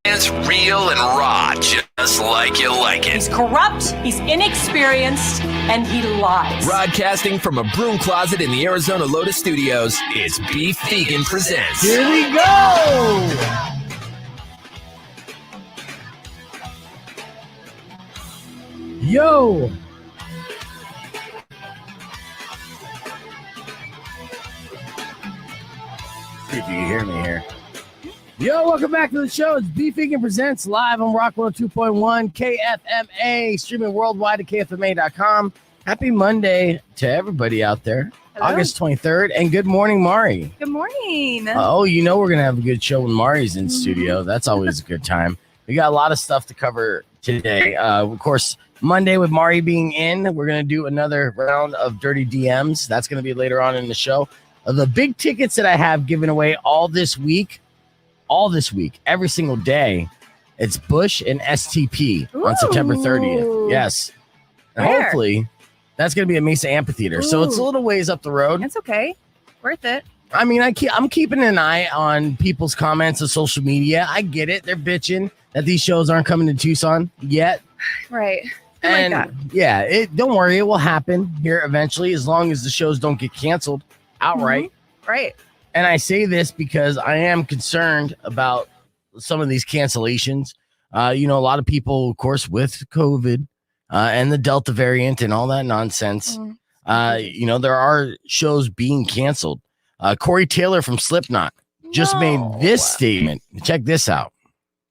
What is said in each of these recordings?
It's real and raw, just like you like it. He's corrupt, he's inexperienced, and he lies. Broadcasting from a broom closet in the Arizona Lotus Studios, it's Beef Vegan Presents. Here we go! Yo! See if you can hear me here. Yo, welcome back to the show. It's Beef Vegan Presents live on Rock 102.1 KFMA, streaming worldwide at KFMA.com. Happy Monday to everybody out there. Hello. August 23rd, and good morning, Mari. Good morning. Oh, you know we're going to have a good show when Mari's in studio. That's always a good time. We got a lot of stuff to cover today. Of course, Monday with Mari being in, we're going to do another round of Dirty DMs. That's going to be later on in the show. The big tickets that I have given away all this week, every single day, it's Bush and STP on September 30th. Yes. And Where? hopefully, that's going to be at Mesa Amphitheater. So it's a little ways up the road. It's okay. Worth it. I mean, I'm keeping an eye on people's comments on social media. I get it. They're bitching that these shows aren't coming to Tucson yet. Right. And like yeah, don't worry. It will happen here eventually as long as the shows don't get canceled outright. Mm-hmm. Right. And I say this because I am concerned about some of these cancellations. A lot of people, of course, with COVID and the Delta variant and all that nonsense. There are shows being canceled. Corey Taylor from Slipknot just made this statement. Check this out.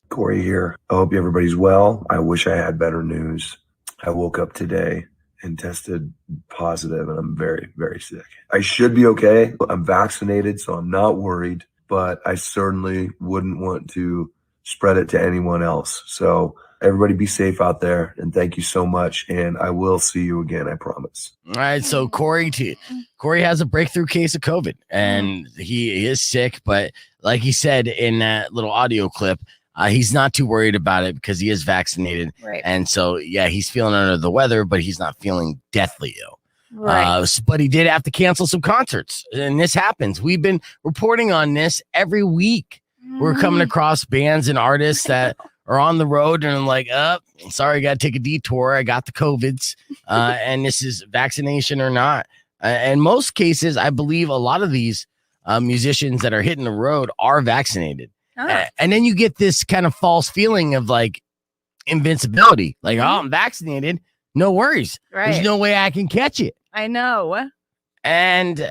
Corey here. I hope everybody's well. I wish I had better news. I woke up today and tested positive, and I'm very, very sick. I should be okay. I'm vaccinated, so I'm not worried, but I certainly wouldn't want to spread it to anyone else. So everybody be safe out there, and thank you so much, and I will see you again, I promise. All right, so Corey has a breakthrough case of COVID, and he is sick, but like he said in that little audio clip, he's not too worried about it because he is vaccinated. Right. And so, yeah, he's feeling under the weather, but he's not feeling deathly ill. Right. But he did have to cancel some concerts, and this happens. We've been reporting on this every week. We're coming across bands and artists that are on the road and I'm like, sorry, I got to take a detour. I got the COVIDs, and this is vaccination or not. In most cases, I believe a lot of these musicians that are hitting the road are vaccinated. And then you get this kind of false feeling of like invincibility. Like, I'm vaccinated. No worries. Right. There's no way I can catch it. I know. And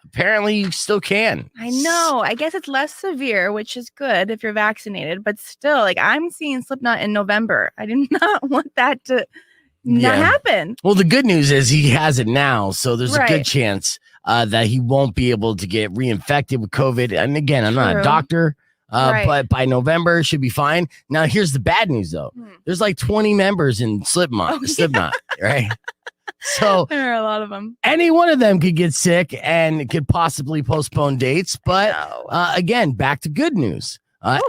apparently you still can. I know. I guess it's less severe, which is good if you're vaccinated. But still, like, I'm seeing Slipknot in November. I do not want that to not happen. Well, the good news is he has it now. So there's a good chance that he won't be able to get reinfected with COVID. And again, I'm not a doctor. But by November, it should be fine. Now, here's the bad news, though. There's like 20 members in Slipknot, right? So there are a lot of them. Any one of them could get sick and could possibly postpone dates. But again, back to good news.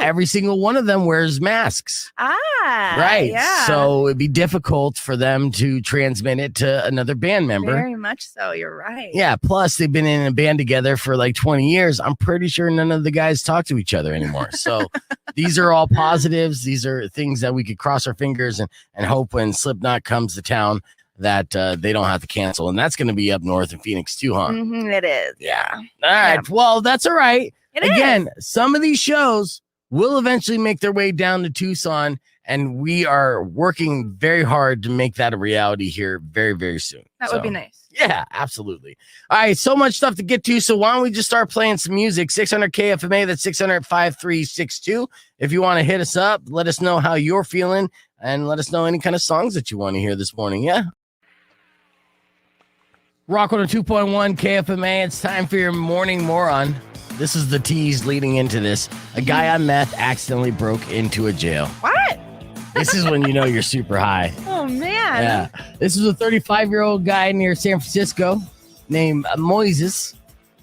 Every single one of them wears masks. Right. Yeah. So it'd be difficult for them to transmit it to another band member. Very much so. You're right. Yeah. Plus, they've been in a band together for like 20 years. I'm pretty sure none of the guys talk to each other anymore. So these are all positives. These are things that we could cross our fingers and hope when Slipknot comes to town that they don't have to cancel. And that's going to be up north in Phoenix too, huh? It is. Yeah. All right. Yeah. Well, that's all right. Again, some of these shows will eventually make their way down to Tucson, and we are working very hard to make that a reality here very, very soon. That would be nice. Yeah, absolutely. All right, so much stuff to get to, so why don't we just start playing some music? 600 KFMA, that's 600-5362. If you want to hit us up, let us know how you're feeling, and let us know any kind of songs that you want to hear this morning, yeah? Rock 102.1 KFMA, it's time for your morning moron. This is the tease leading into this. A guy on meth accidentally broke into a jail. What? This is when you know you're super high. Oh, man. Yeah. This is a 35-year-old guy near San Francisco named Moises.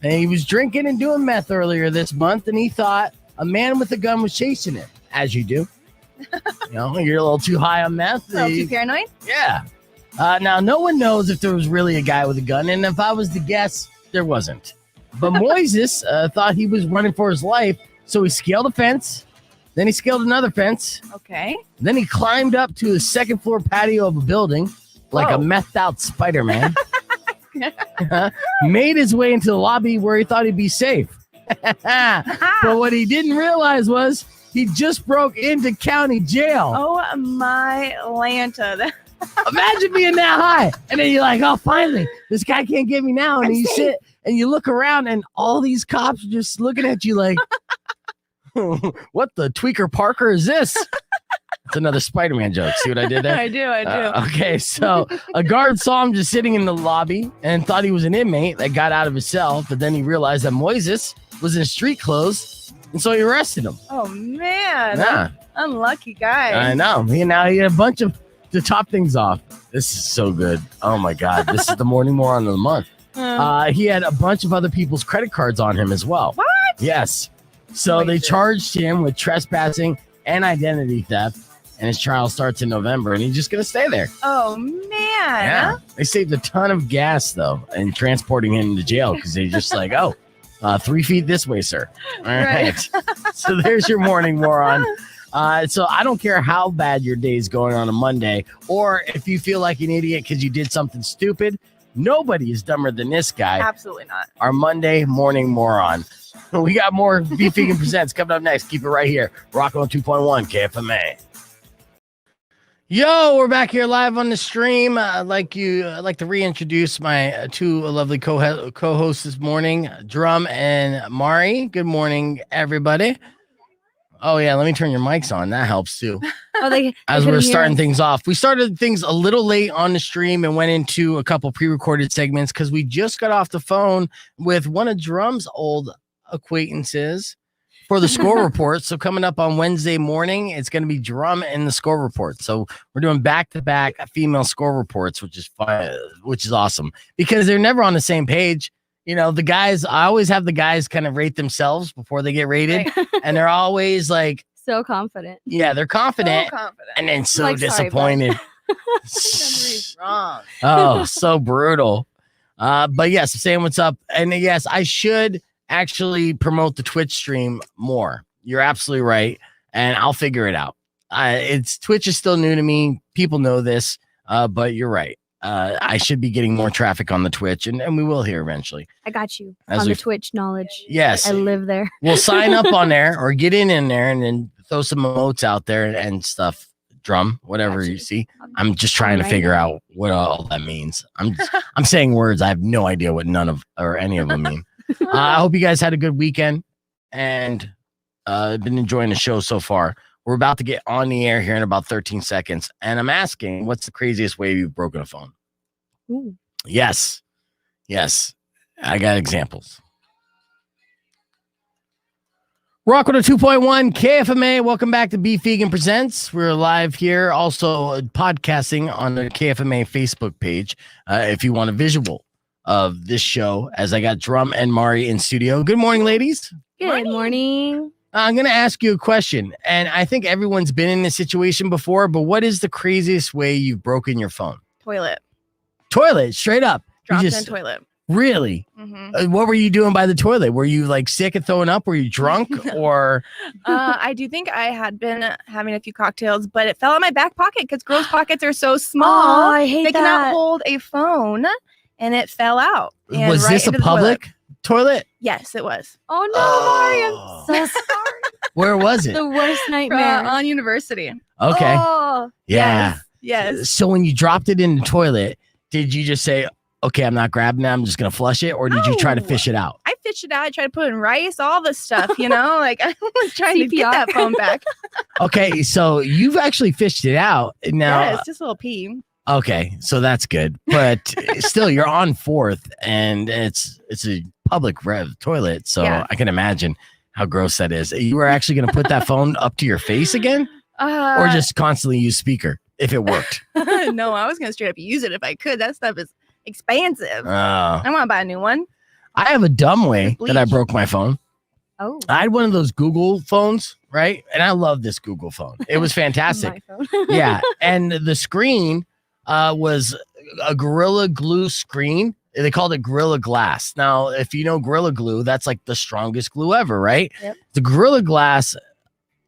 And he was drinking and doing meth earlier this month, and he thought a man with a gun was chasing him, as you do. You're a little too high on meth. A little too paranoid? Yeah. Now, no one knows if there was really a guy with a gun, and if I was to guess, there wasn't. But Moises thought he was running for his life, so he scaled a fence, Then he scaled another fence. Okay. Then he climbed up to the second floor patio of a building like a Whoa. methed out Spider-Man. Made his way into the lobby where he thought he'd be safe. But what he didn't realize was he just broke into county jail. Oh my Lanta. Imagine being that high. And then you're like, oh, finally, this guy can't get me now. And you sit and you look around and all these cops are just looking at you like, what the tweaker Parker is this? It's another Spider-Man joke. See what I did there? I do. Okay, so a guard saw him just sitting in the lobby and thought he was an inmate that got out of his cell, but then he realized that Moises was in street clothes, and so he arrested him. Oh man. Yeah, Unlucky guy. I know. He had a bunch of to top things off. This is so good. Oh my God, this is the morning moron of the month. He had a bunch of other people's credit cards on him as well. What? Yes. So they charged him with trespassing and identity theft. And his trial starts in November, and he's just going to stay there. Oh, man. Yeah. They saved a ton of gas, though, in transporting him to jail because they just 3 feet this way, sir. All right. So there's your morning moron. So I don't care how bad your day's going on a Monday, or if you feel like an idiot because you did something stupid, nobody is dumber than this guy. Absolutely not. Our Monday morning moron. We got more Beef Vegan Presents coming up next. Keep it right here. Rock on 2.1 KFMA. Yo, we're back here live on the stream. I'd like to reintroduce my two lovely co-hosts this morning, Drum and Mari. Good morning, everybody. Oh yeah, let me turn your mics on. That helps too. As we're starting things off, we started things a little late on the stream and went into a couple pre-recorded segments because we just got off the phone with one of Drum's old acquaintances for the score report. So coming up on Wednesday morning, it's going to be Drum and the score report. So we're doing back-to-back female score reports, which is fun, which is awesome because they're never on the same page. You know, the guys, I always have the guys kind of rate themselves before they get rated. Right. And they're always like, so confident. Yeah, they're confident. And then so disappointed. Wrong. Oh, so brutal. But yes, saying what's up. And yes, I should actually promote the Twitch stream more. You're absolutely right. And I'll figure it out. Twitch is still new to me. People know this, but you're right. I should be getting more traffic on the Twitch, and we will here eventually. I got you on the Twitch knowledge. Yes. I live there. We'll sign up on there or get in there and then throw some emotes out there and stuff. Drum, whatever you see. I'm just trying to figure out what all that means. I'm saying words. I have no idea what none of or any of them mean. I hope you guys had a good weekend and been enjoying the show so far. We're about to get on the air here in about 13 seconds. And I'm asking, what's the craziest way you've broken a phone? Ooh. Yes. I got examples. Rock with a 2.1 KFMA. Welcome back to Beef Vegan Presents. We're live here, also podcasting on the KFMA Facebook page. If you want a visual of this show, as I got Drum and Mari in studio. Good morning, ladies. Good morning. I'm going to ask you a question, and I think everyone's been in this situation before, but what is the craziest way you've broken your phone? Toilet, straight up. Dropped in toilet. Really? Mm-hmm. What were you doing by the toilet? Were you like sick and throwing up? Were you drunk or? I do think I had been having a few cocktails, but it fell in my back pocket because girls' pockets are so small. Oh, I hate they that. cannot hold a phone, and it fell out. And was this a public toilet? Yes, it was. Oh no, Mari, I'm so sorry. Where was it? The worst nightmare. On University. Okay. Oh, Yeah. Yes. So when you dropped it in the toilet, did you just say, okay, I'm not grabbing it, I'm just going to flush it? Or did you try to fish it out? I fished it out. I tried to put in rice, all the stuff, like I was trying to get that phone back. Okay. So you've actually fished it out. Now, yeah, it's just a little pee. Okay. So that's good. But still, you're on 4th and it's a public toilet. So I can imagine how gross that is. You were actually going to put that phone up to your face again? Or just constantly use speaker if it worked? No, I was going to straight up use it if I could. That stuff is expansive. I want to buy a new one. I have a dumb way that I broke my phone. Oh. I had one of those Google phones, right? And I love this Google phone. It was fantastic. Yeah. And the screen was a Gorilla Glue screen. They called it Gorilla Glass. Now, if you know Gorilla Glue, that's like the strongest glue ever, right? Yep. The Gorilla Glass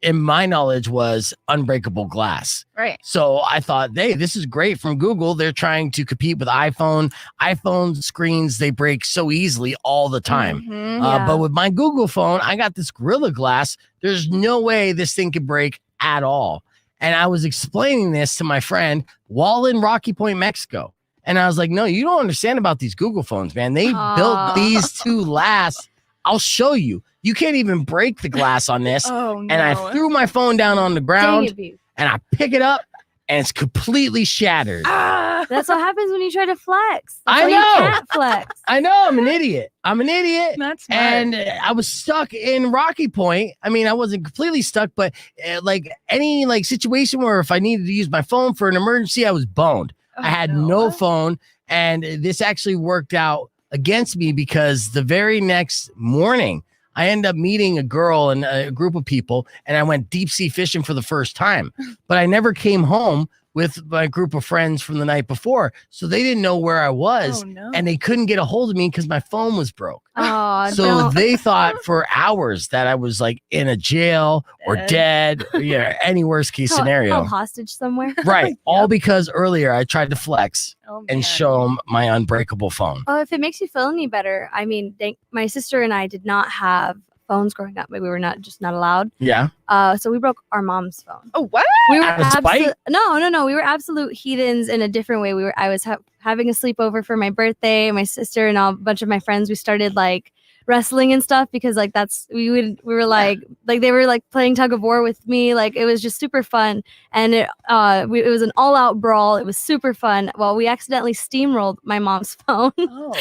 in my knowledge was unbreakable glass. Right. So I thought, hey, this is great from Google. They're trying to compete with iPhone. iPhone screens, they break so easily all the time. Mhm. Yeah. But with my Google phone, I got this Gorilla Glass. There's no way this thing could break at all. And I was explaining this to my friend while in Rocky Point, Mexico. And I was like, no, you don't understand about these Google phones, man. They built these to last. I'll show you. You can't even break the glass on this. Oh, no. And I threw my phone down on the Dang ground it, Beef. and I pick it up and it's completely shattered. Ah. That's what happens when you try to flex. That's I why know. You can't flex. I know, I'm an idiot. That's smart. And I was stuck in Rocky Point. I mean, I wasn't completely stuck, but like any like situation where if I needed to use my phone for an emergency, I was boned. Oh, I had no phone, and this actually worked out against me because the very next morning, I ended up meeting a girl and a group of people, and I went deep sea fishing for the first time. But I never came home with my group of friends from the night before, so they didn't know where I was, Oh, no. and they couldn't get a hold of me because my phone was broke. Oh, So no. they thought for hours that I was like in a jail or dead, or, any worst case scenario. Held hostage somewhere. Right. All because earlier I tried to flex Oh, and man. show them my unbreakable phone. Oh, if it makes you feel any better, I mean, my sister and I did not have phones growing up. We were not allowed. Yeah. So we broke our mom's phone. Oh, what? We were Out of spite? No. We were absolute heathens in a different way. I was having a sleepover for my birthday. My sister and a bunch of my friends, we started like wrestling and stuff because like we were like they were like playing tug of war with me. Like it was just super fun, and it was an all out brawl. It was super fun. Well, we accidentally steamrolled my mom's phone. Oh.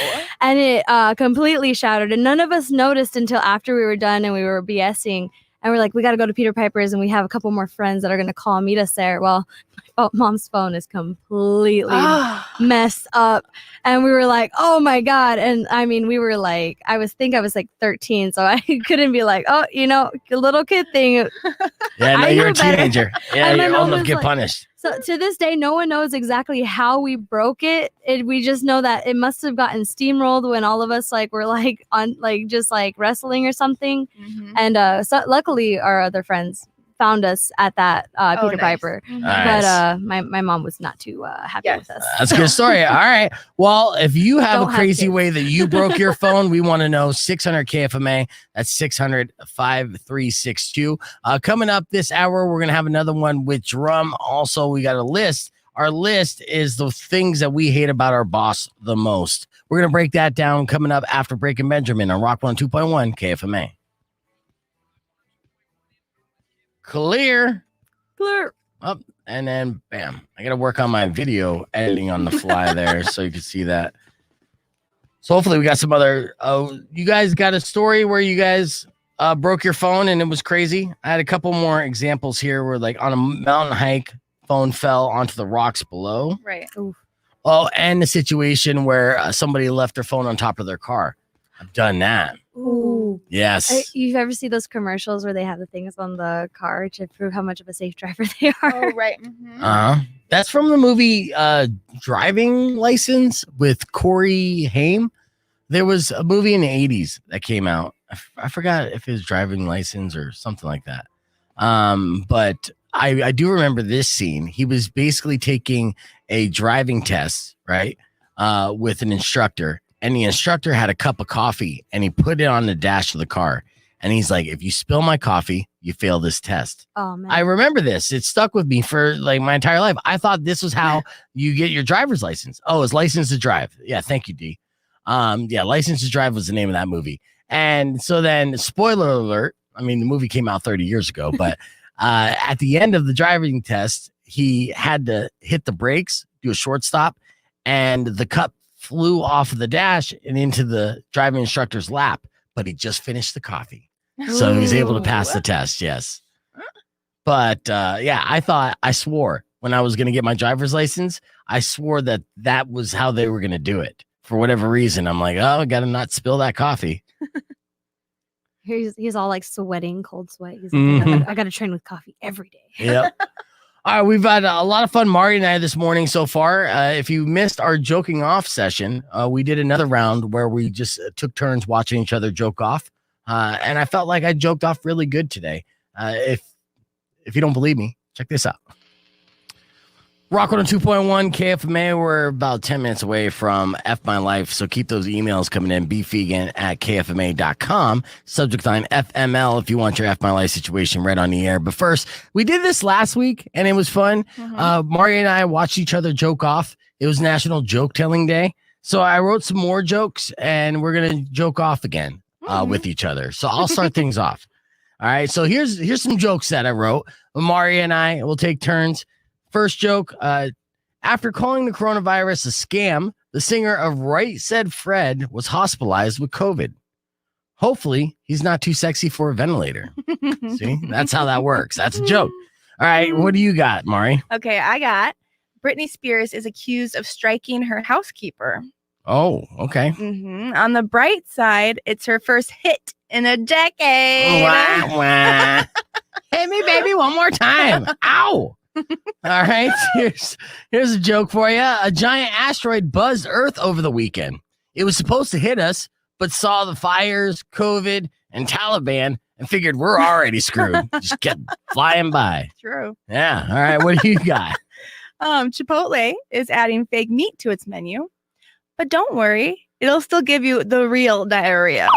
And it completely shattered, and none of us noticed until after we were done and we were BSing, and we're like, we got to go to Peter Piper's, and we have a couple more friends that are going to call and meet us there. Well, my mom's phone is completely messed up, and we were like, oh my god. And I mean, we were like, I was like 13, so I couldn't be like, oh, a little kid thing. Yeah, no, I you're knew a better. teenager. Yeah, And my you're mom old enough was to get like- punished. So to this day, no one knows exactly how we broke it. We just know that it must have gotten steamrolled when all of us like were like on like just like wrestling or something. Mhm. And so luckily our other friends found us at that Peter nice. Piper. Mhm. Nice. But my mom was not too happy Yes. with us. That's a good story. All right. Well, if you have Don't a have crazy kids. way that you broke your phone, we want to know. 600 KFMA. That's 600-5362. Coming up this hour, we're going to have another one with Drum. Also, we got a list. Our list is the things that we hate about our boss the most. We're going to break that down coming up after Breaking Benjamin on Rock 102.1 KFMA. Clear. Up and then bam. I gotta work on my video editing on the fly there so you can see that. So hopefully we got some other you guys got a story where you guys broke your phone and it was crazy. I had a couple more examples here where like on a mountain hike, phone fell onto the rocks below. Right. Oh, and the situation where somebody left their phone on top of their car. I've done that. Ooh. Yes. You've ever seen those commercials where they have the things on the car to prove how much of a safe driver they are? Oh, right. Mhm. That's from the movie Driving License with Corey Haim. There was a movie in the 80s that came out. I forgot if it was Driving License or something like that. But I do remember this scene. He was basically taking a driving test, right? With an instructor. And the instructor had a cup of coffee and he put it on the dash of the car. And he's like, if you spill my coffee, you fail this test. Oh man. I remember this. It stuck with me for like my entire life. I thought this was how you get your driver's license. Oh, it's license to drive. Yeah, thank you, D. Yeah, License to Drive was the name of that movie. And so then, spoiler alert, I mean, the movie came out 30 years ago, but at the end of the driving test, he had to hit the brakes, do a short stop, and the cup flew off of the dash and into the driving instructor's lap, but he just finished the coffee. So he was able to pass the test, yes. But yeah, I swore when I was going to get my driver's license, I swore that that was how they were going to do it. For whatever reason, I'm like, oh, I got to not spill that coffee. He's all like sweating, cold sweat. He's Mhm. like, I got to train with coffee every day. Yep. All right, we've had a lot of fun, Mari and I, this morning so far. If you missed our joking off session, we did another round where we just took turns watching each other joke off. And I felt like I joked off really good today. If If you don't believe me, check this out. Rock 102.1 KFMA. We're about 10 minutes away from F My Life, so keep those emails coming in. bfegan@kfma.com. Subject line FML if you want your F My Life situation right on the air. But first, we did this last week, and it was fun. Mari and I watched each other joke off. It was National Joke Telling Day. So I wrote some more jokes, and we're going to joke off again with each other. So I'll start things off. All right, so here's some jokes that I wrote. Mari and I will take turns. First joke, after calling the coronavirus a scam, the singer of Right Said Fred was hospitalized with COVID. Hopefully, he's not too sexy for a ventilator. See, that's how that works. That's a joke. All right, what do you got, Mari? Okay, I got Britney Spears is accused of striking her housekeeper. Oh, okay. On the bright side, it's her first hit in a decade. Wah, wah. Hit me, baby, one more time. Ow. All right, here's a joke for you. A giant asteroid buzzed Earth over the weekend. It was supposed to hit us, but saw the fires, COVID, and Taliban and figured we're already screwed. Just kept flying by. True. Yeah. All right, what do you got? Chipotle is adding fake meat to its menu, but don't worry, it'll still give you the real diarrhea.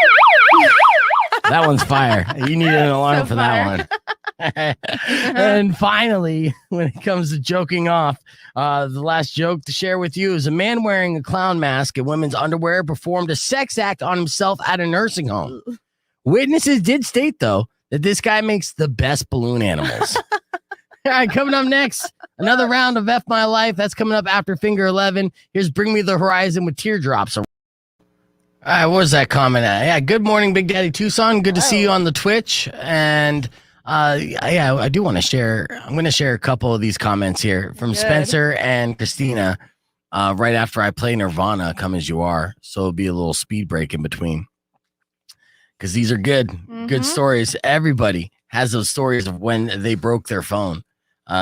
That one's fire. You need an alarm for that one. And finally, when it comes to joking off, the last joke to share with you is a man wearing a clown mask and women's underwear performed a sex act on himself at a nursing home. Witnesses did state, though, that this guy makes the best balloon animals. All right, coming up next, another round of F My Life. That's coming up after Finger 11. Here's Bring Me the Horizon with Teardrops. All right, what was that comment at? Yeah, good morning, Big Daddy Tucson. Good to see you on the Twitch. And yeah, I do want to share. I'm going to share a couple of these comments here from Spencer and Christina right after I play Nirvana, Come As You Are. So it'll be a little speed break in between because these are good stories. Everybody has those stories of when they broke their phone.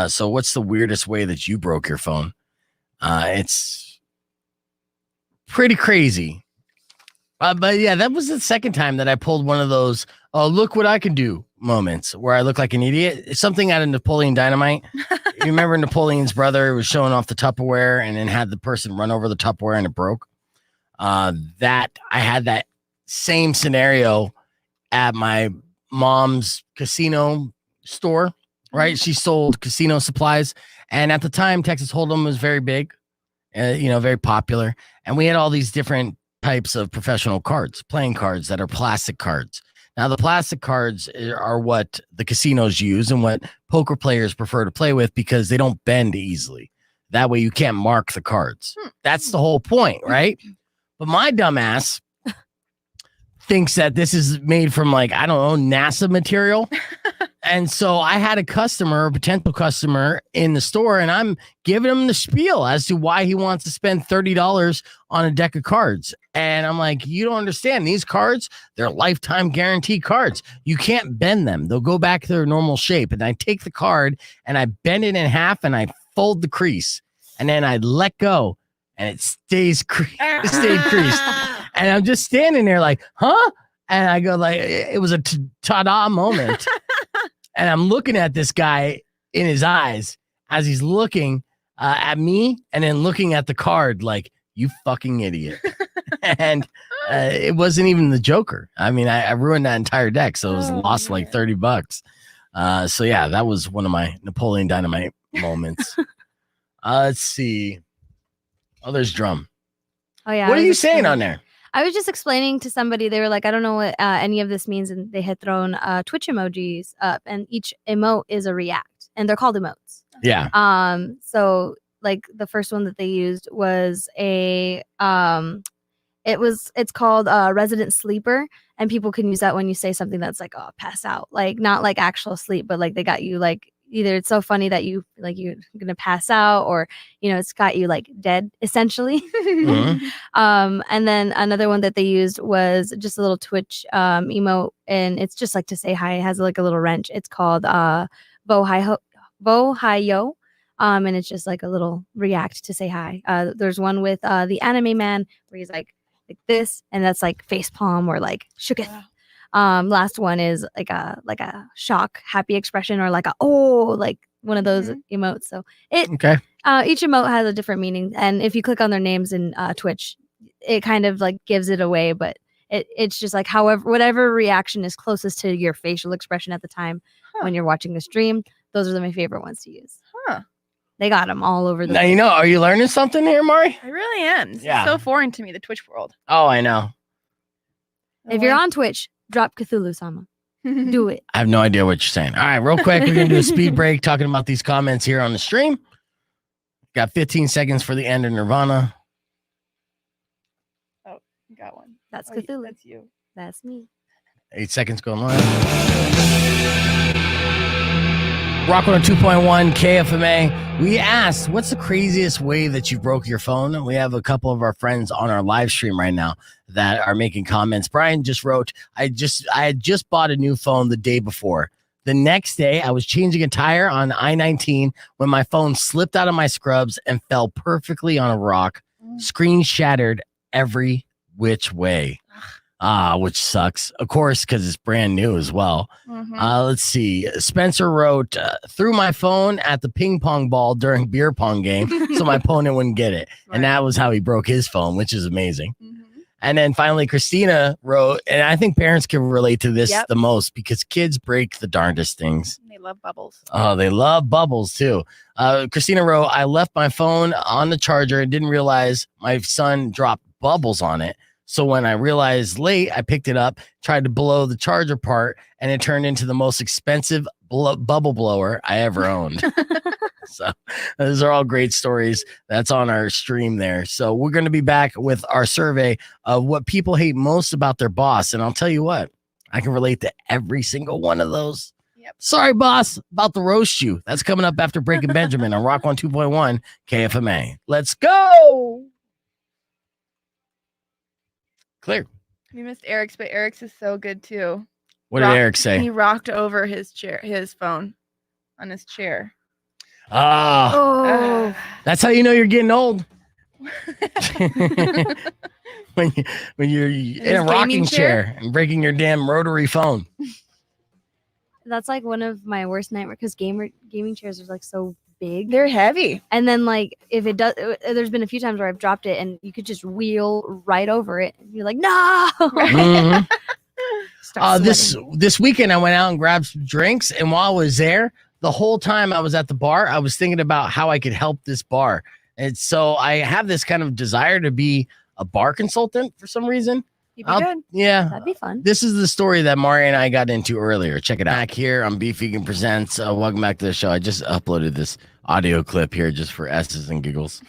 So what's the weirdest way that you broke your phone? It's pretty crazy. But yeah, that was the second time that I pulled one of those, oh, look what I can do moments where I look like an idiot. It's something out of Napoleon Dynamite. You remember Napoleon's brother was showing off the Tupperware and then had the person run over the Tupperware and it broke? That I had that same scenario at my mom's casino store, right? She sold casino supplies. And at the time, Texas Hold'em was very big, very popular. And we had all these different types of professional cards, playing cards that are plastic cards. Now, the plastic cards are what the casinos use and what poker players prefer to play with because they don't bend easily. That way you can't mark the cards. That's the whole point, right? But my dumbass thinks that this is made from NASA material. And so I had a potential customer in the store, and I'm giving him the spiel as to why he wants to spend $30 on a deck of cards. And I'm like, you don't understand. These cards, they're lifetime guarantee cards. You can't bend them. They'll go back to their normal shape. And I take the card and I bend it in half and I fold the crease. And then I let go and it stayed creased. And I'm just standing there like, huh? And I go like, it was a ta-da moment. And I'm looking at this guy in his eyes as he's looking at me and then looking at the card like, you fucking idiot. And it wasn't even the Joker. I mean, I ruined that entire deck. So it was lost like $30. So yeah, that was one of my Napoleon Dynamite moments. Let's see. Oh, there's Drum. Oh yeah. What are you saying on there? I was just explaining to somebody, they were like, I don't know what any of this means. And they had thrown Twitch emojis up and each emote is a react and they're called emotes. Yeah. So like the first one that they used was it's called resident sleeper. And people can use that when you say something that's like, oh, pass out, like not like actual sleep, but like they got you like either it's so funny that you're gonna pass out or it's got you like dead essentially. And then another one that they used was just a little Twitch emote and it's just like to say hi. It has like a little wrench. It's called Bo Hi Yo. And it's just like a little react to say hi. There's one with the anime man where he's like this and that's like face palm or like shooketh. Last one is like a shock, happy expression, or like a like one of those emotes. So each emote has a different meaning, and if you click on their names in Twitch, it kind of like gives it away. But it's just like whatever reaction is closest to your facial expression at the time when you're watching the stream. Those are my favorite ones to use. They got them all over the Now, place. are you learning something here, Mari? I really am. This is so foreign to me, the Twitch world. Oh, I know. If you're on Twitch, drop Cthulhu-sama. Do it. I have no idea what you're saying. All right, real quick, we're going to do a speed break talking about these comments here on the stream. Got 15 seconds for the end of Nirvana. Oh, you got one. That's Cthulhu. That's you. That's me. 8 seconds going live. Rock 102.1 KFMA. We asked, what's the craziest way that you broke your phone? We have a couple of our friends on our live stream right now that are making comments. Brian just wrote, I had just bought a new phone the day before. The next day, I was changing a tire on I-19 when my phone slipped out of my scrubs and fell perfectly on a rock. Screen shattered every which way. Which sucks, of course, because it's brand new as well. Let's see. Spencer wrote, threw my phone at the ping pong ball during beer pong game so my opponent wouldn't get it. Right. And that was how he broke his phone, which is amazing. And then finally, Christina wrote, and I think parents can relate to this the most because kids break the darndest things. They love bubbles. Oh, they love bubbles too. Christina wrote, I left my phone on the charger and didn't realize my son dropped bubbles on it. So when I realized late, I picked it up, tried to blow the charger part, and it turned into the most expensive bubble blower I ever owned. So those are all great stories. That's on our stream there. So we're going to be back with our survey of what people hate most about their boss. And I'll tell you what, I can relate to every single one of those. Sorry, boss, about to roast you. That's coming up after Breaking Benjamin on Rock 102.1 KFMA. Let's go. Clear. We missed Eric's, but Eric's is so good too. What did Eric say? He rocked over his phone on his chair. That's how you know you're getting old. when you're in a rocking chair and breaking your damn rotary phone. That's like one of my worst nightmares because gaming chairs are like so big. They're heavy. And then like if it does, there's been a few times where I've dropped it and you could just wheel right over it. And you're like, no. This weekend I went out and grabbed some drinks, and while I was there, the whole time I was at the bar, I was thinking about how I could help this bar. And so I have this kind of desire to be a bar consultant for some reason. You'd be good. Yeah. That'd be fun. This is the story that Mari and I got into earlier. Check it out. Back here on Beef Vegan Presents. Welcome back to the show. I just uploaded this audio clip here just for S's and giggles.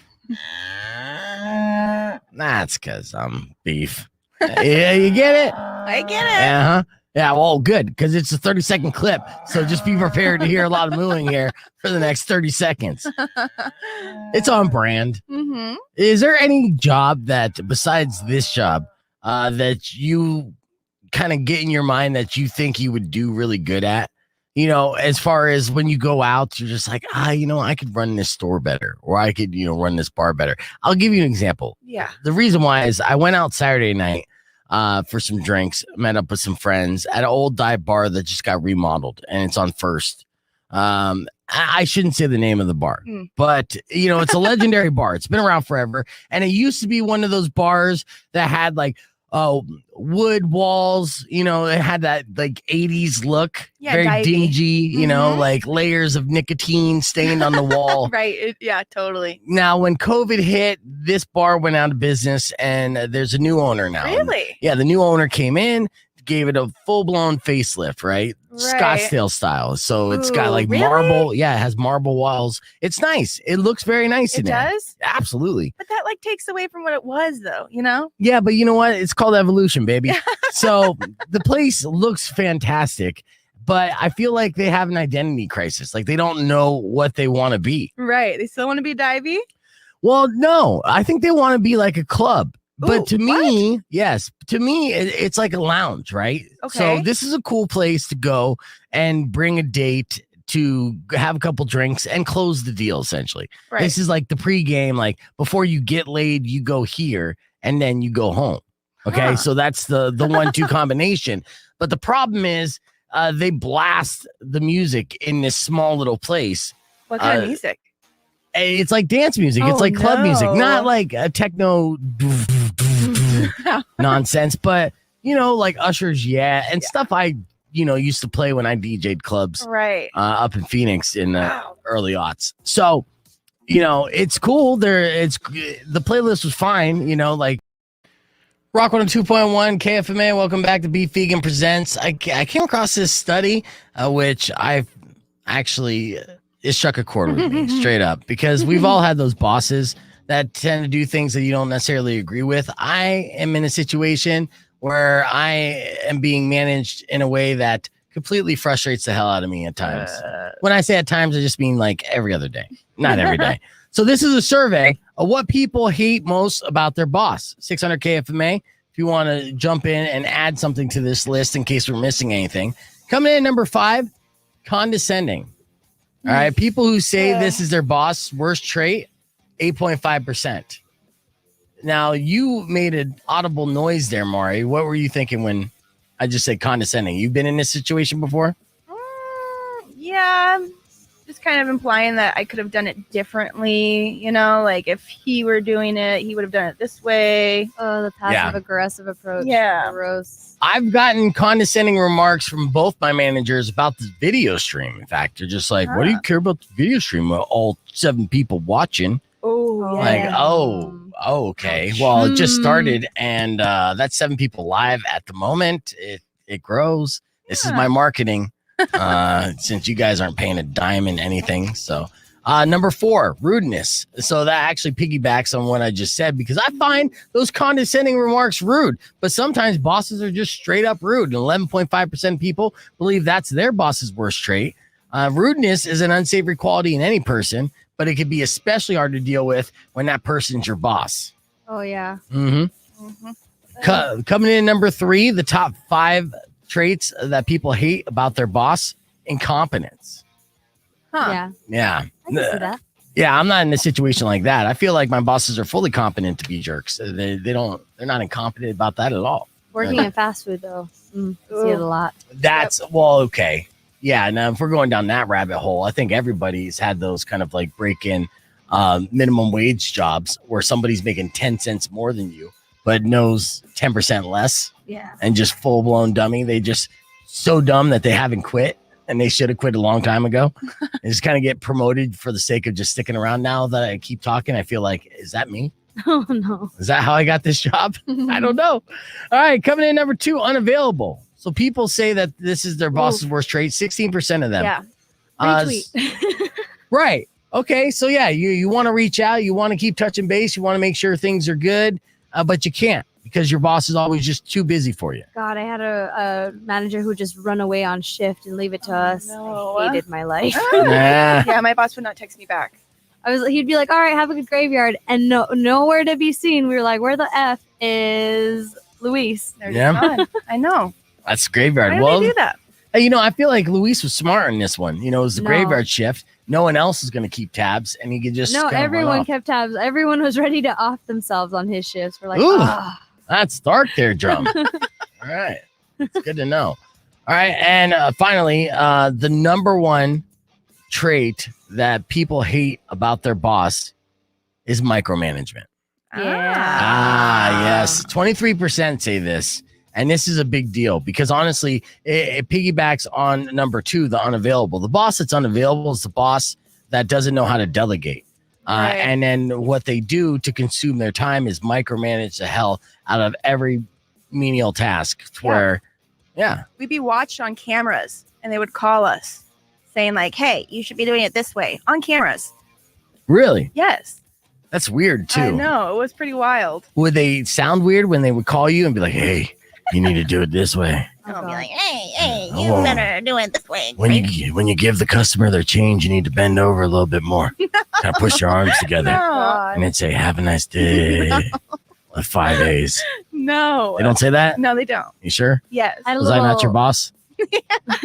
That's because I'm beef. Yeah, you get it? I get it. Uh-huh. Yeah, well, good, because it's a 30-second clip. So just be prepared to hear a lot of mooing here for the next 30 seconds. It's on brand. Is there any job that, besides this job, that you kind of get in your mind that you think you would do really good at? You know, as far as when you go out, you're just like, I could run this store better, or I could, run this bar better. I'll give you an example. Yeah. The reason why is I went out Saturday night for some drinks, met up with some friends at an old dive bar that just got remodeled, and it's on First. I shouldn't say the name of the bar, but it's a legendary bar. It's been around forever, and it used to be one of those bars that had like wood walls. It had that like 80s look, very divey. dingy. Like layers of nicotine stained on the wall. Right. Yeah, totally. Now, when COVID hit, this bar went out of business, and there's a new owner now. Really? Yeah, the new owner came in, gave it a full-blown facelift, right? Scottsdale style. So it's got like marble. Yeah, it has marble walls. It's nice. It looks very nice in there. It does? Absolutely. But that like takes away from what it was, though, Yeah, but you know what? It's called evolution, baby. So the place looks fantastic, but I feel like they have an identity crisis. Like they don't know what they want to be. Right. They still want to be divey? Well, no. I think they want to be like a club. But to me, what? yes, to me, it's like a lounge, right? Okay. So this is a cool place to go and bring a date to have a couple drinks and close the deal, essentially. Right. This is like the pregame, like before you get laid, you go here and then you go home. Okay, Huh. so that's the 1-2 combination. But the problem is they blast the music in this small little place. What kind of music? It's like dance music. It's Oh, like club music, no. not like a techno nonsense, but like Usher's and stuff I used to play when I DJ'd clubs Right. up in Phoenix in the Wow. early aughts. So it's cool. The playlist was fine. Like Rock 102.1 KFMA. Welcome back to Beef Vegan Presents. I came across this study, which I've actually it struck a chord with me straight up, because we've all had those bosses that tend to do things that you don't necessarily agree with. I am in a situation where I am being managed in a way that completely frustrates the hell out of me at times. When I say at times, I just mean like every other day, not every day. So this is a survey of what people hate most about their boss. 600 KFMA. If you want to jump in and add something to this list in case we're missing anything. Coming in at number 5, condescending. All right. People who say this is their boss' worst trait, 8.5%. Now, you made an audible noise there, Mari. What were you thinking when I just said condescending? You've been in this situation before? Yeah. Just kind of implying that I could have done it differently. Like if he were doing it, he would have done it this way. Oh, the passive aggressive approach. Yeah. Gross. I've gotten condescending remarks from both my managers about this video stream. In fact, they're just like, what do you care about the video stream? All 7 people watching. Oh, yeah. Like, okay. Well, it just started, and that's 7 people live at the moment. It grows. This is my marketing, since you guys aren't paying a dime in anything. So, number 4, rudeness. So that actually piggybacks on what I just said, because I find those condescending remarks rude. But sometimes bosses are just straight up rude, and 11.5% of people believe that's their boss's worst trait. Rudeness is an unsavory quality in any person, but it can be especially hard to deal with when that person's your boss. Oh, yeah. Coming in number 3, the top 5 traits that people hate about their boss: incompetence. Yeah. Yeah. I can see that. Yeah, I'm not in a situation like that. I feel like my bosses are fully competent to be jerks. They're not incompetent about that at all. Working in fast food, though. I see it a lot. That's well, okay. Yeah, now if we're going down that rabbit hole, I think everybody's had those kind of like break-in minimum wage jobs where somebody's making 10 cents more than you, but knows 10% less. Yeah. And just full-blown dummy. They just so dumb that they haven't quit, and they should have quit a long time ago. They just kind of get promoted for the sake of just sticking around. Now that I keep talking, I feel like, is that me? Oh, no. Is that how I got this job? I don't know. All right, coming in number 2, unavailable. So people say that this is their boss's worst trait. 16% of them. Yeah. Retweet. Right. Okay. So yeah, you want to reach out. You want to keep touching base. You want to make sure things are good, but you can't because your boss is always just too busy for you. God, I had a manager who just run away on shift and leave it to us. no. I hated my life. Nah. Yeah, my boss would not text me back. He'd be like, all right, have a good graveyard. And nowhere to be seen. We were like, where the F is Luis? They're Yeah. just gone. I know. That's graveyard. Why do Well, they do that? hey, I feel like Luis was smart in this one. It was the No. graveyard shift. No one else is going to keep tabs, and he could just No, kind of run everyone off. kept tabs. Everyone was ready to off themselves on his shifts. We're like, Ooh. ah. That's dark there, Drum. All right. It's good to know. All right. And finally, the number 1 trait that people hate about their boss is micromanagement. Yeah. Yes. 23% say this. And this is a big deal because honestly, it piggybacks on number 2, the unavailable. The boss that's unavailable is the boss that doesn't know how to delegate. Right. And then what they do to consume their time is micromanage the hell out of every menial task where, We'd be watched on cameras and they would call us saying like, hey, you should be doing it this way on cameras. Really? Yes. That's weird too. I know. It was pretty wild. Would they sound weird when they would call you and be like, hey, you need to do it this way? Oh, I'll be God. like, hey, you Oh. better do it this way. When you give the customer their change, you need to bend over a little bit more. Kind of push your arms together. No. And then say, have a nice day. With 5 A's. No. They don't say that? No, they don't. You sure? Yes. I had a Was I not your boss? I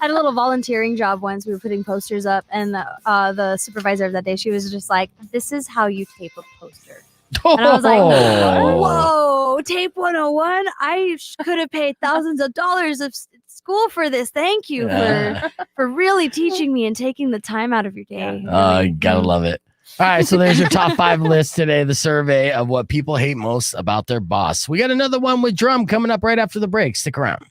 had a little volunteering job once. We were putting posters up, and the supervisor of that day, she was just like, "This is how you tape a poster." And I was like, Oh. whoa, tape 101. I could have paid thousands of dollars of school for this. Thank you for really teaching me and taking the time out of your day. You gotta love it. All right, so there's your top 5 list today, the survey of what people hate most about their boss. We got another one with Drum coming up right after the break. Stick around.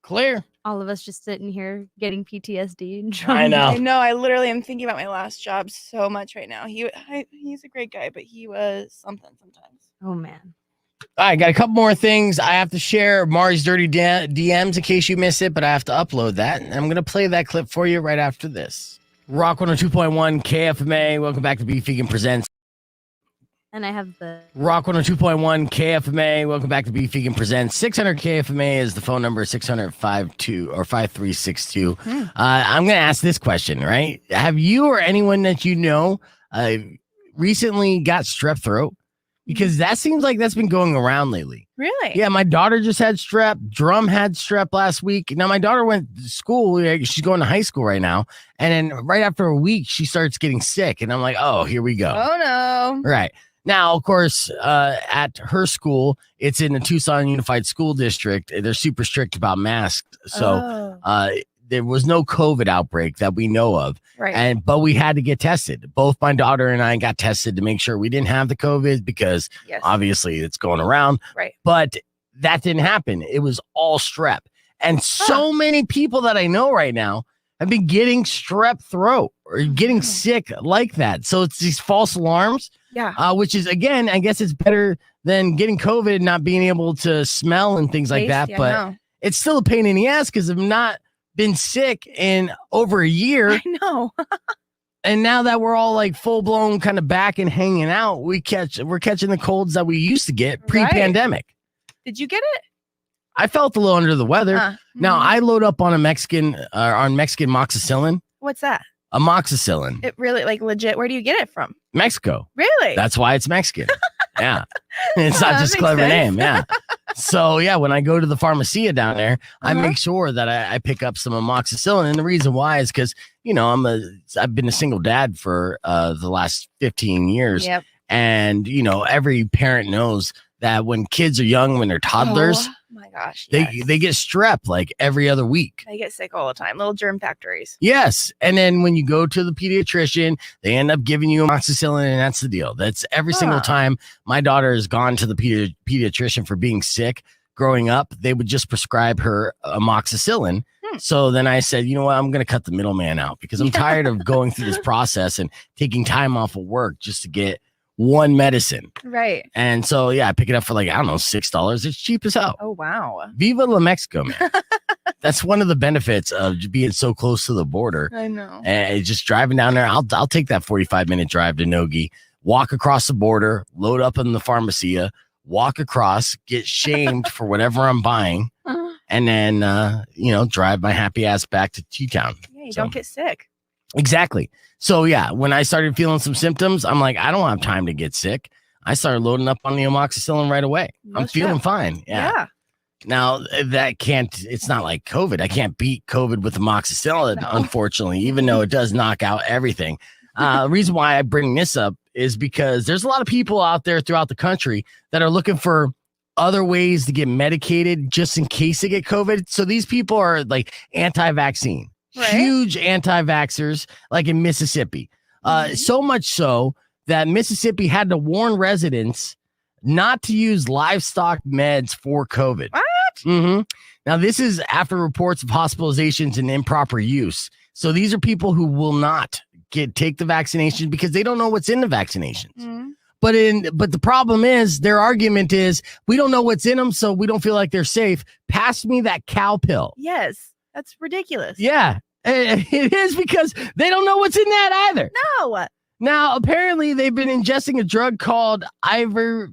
Clear. All of us just sitting here getting PTSD. And I know. I know. I literally am thinking about my last job so much right now. He's a great guy, but he was something sometimes. Oh, man. All right, got a couple more things I have to share. Mari's dirty DMs in case you missed it, but I have to upload that. And I'm going to play that clip for you right after this. Rock 102.1 KFMA. Welcome back to Beef Vegan Presents. And I have the Rock 102.1 KFMA. Welcome back to Beef Vegan Presents. 600 KFMA is the phone number, 600-52 or 5362. I'm going to ask this question, right? Have you or anyone that you know recently got strep throat? Because that seems like that's been going around lately. Really? Yeah, my daughter just had strep. Drum had strep last week. Now, my daughter went to school. She's going to high school right now. And then right after a week, she starts getting sick. And I'm like, oh, here we go. Oh, no. Right. Now, of course, at her it's in the Tucson Unified School District. They're super strict about masks. So there was no COVID outbreak that we know of. Right. But we had to get tested. Both my daughter and I got tested to make sure we didn't have the COVID because obviously it's going around. Right. But that didn't happen. It was all strep. And so many people that I know right now have been getting strep throat or getting sick like that. So it's these false alarms. Yeah. Which is, again, I guess it's better than getting COVID and not being able to smell and things like that. But it's still a pain in the ass because I've not been sick in over a year. I know. And now that we're all like full blown kind of back and hanging out, we're catching the colds that we used to get pre-pandemic. Did you get it? I felt a little under the weather. Now I load up on Mexican moxicillin. What's that? Amoxicillin. It really, like, legit. Where do you get it from? Mexico. Really? That's why it's Mexican. Yeah. It's not just a clever name. Yeah. So, yeah, when I go to the pharmacia down there, I make sure that I pick up some amoxicillin. And the reason why is because, you know, I've been a single dad for the last 15 years. Yep. And, you know, every parent knows that when kids are young, when they're toddlers, my gosh, they get strep like every other week. They get sick all the time. Little germ factories. Yes. And then when you go to the pediatrician, they end up giving you amoxicillin, and that's the deal. That's every single time my daughter has gone to the pediatrician for being sick growing up, they would just prescribe her amoxicillin. So then I said, you know what, I'm going to cut the middleman out because I'm tired of going through this process and taking time off of work just to get one medicine. Right. And so, yeah, I pick it up for like, I don't know, $6. It's cheap as hell. Oh, wow. Viva la Mexico, man. That's one of the benefits of being so close to the border. I know. And just driving down there, I'll take that 45-minute drive to Nogi, walk across the border, load up in the pharmacia, walk across, get shamed for whatever I'm buying, and then, drive my happy ass back to T-Town. Yeah, you don't get sick. Exactly. So, yeah, when I started feeling some symptoms, I'm like, I don't have time to get sick. I started loading up on the amoxicillin right away. I'm feeling fine. Yeah. Now, it's not like COVID. I can't beat COVID with amoxicillin, unfortunately, even though it does knock out everything. The reason why I bring this up is because there's a lot of people out there throughout the country that are looking for other ways to get medicated just in case they get COVID. So these people are like anti-vaccine. Right. Huge anti-vaxxers, like in Mississippi. So much so that Mississippi had to warn residents not to use livestock meds for COVID. What? Now, this is after reports of hospitalizations and improper use. So these are people who will not take the vaccination because they don't know what's in the vaccinations. But the problem is, their argument is, we don't know what's in them, so we don't feel like they're safe. Pass me that cow pill. Yes. That's ridiculous. Yeah, it is because they don't know what's in that either. No. Now, apparently, they've been ingesting a drug called ivermectin.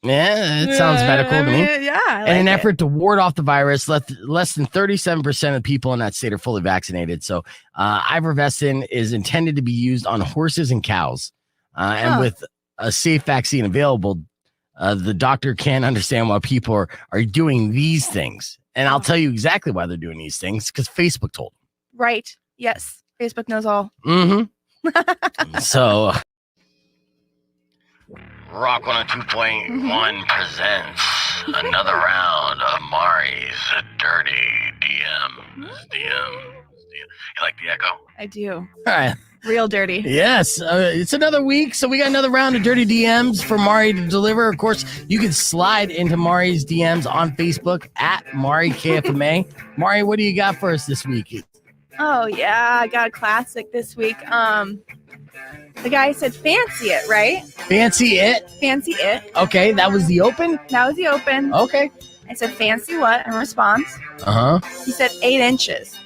Yeah, it sounds medical to me. Yeah. In an effort to ward off the virus, less than 37% of people in that state are fully vaccinated. So, ivermectin is intended to be used on horses and cows. And with a safe vaccine available, the doctor can't understand why people are doing these things. And I'll tell you exactly why they're doing these things, because Facebook told them. Right. Yes. Facebook knows all. Mm-hmm. So, Rock 102.1 presents another round of Mari's Dirty DMs. You like the echo? I do. All right. Real dirty. Yes, it's another week, so we got another round of dirty DMs for Mari to deliver. Of course, you can slide into Mari's DMs on Facebook at Mari KFMA. Mari, what do you got for us this week? Oh yeah, I got a classic this week. The guy said, "Fancy it," right? Fancy it. Fancy it. Okay, that was the open. That was the open. Okay. I said, "Fancy what?" in response. He said 8 inches.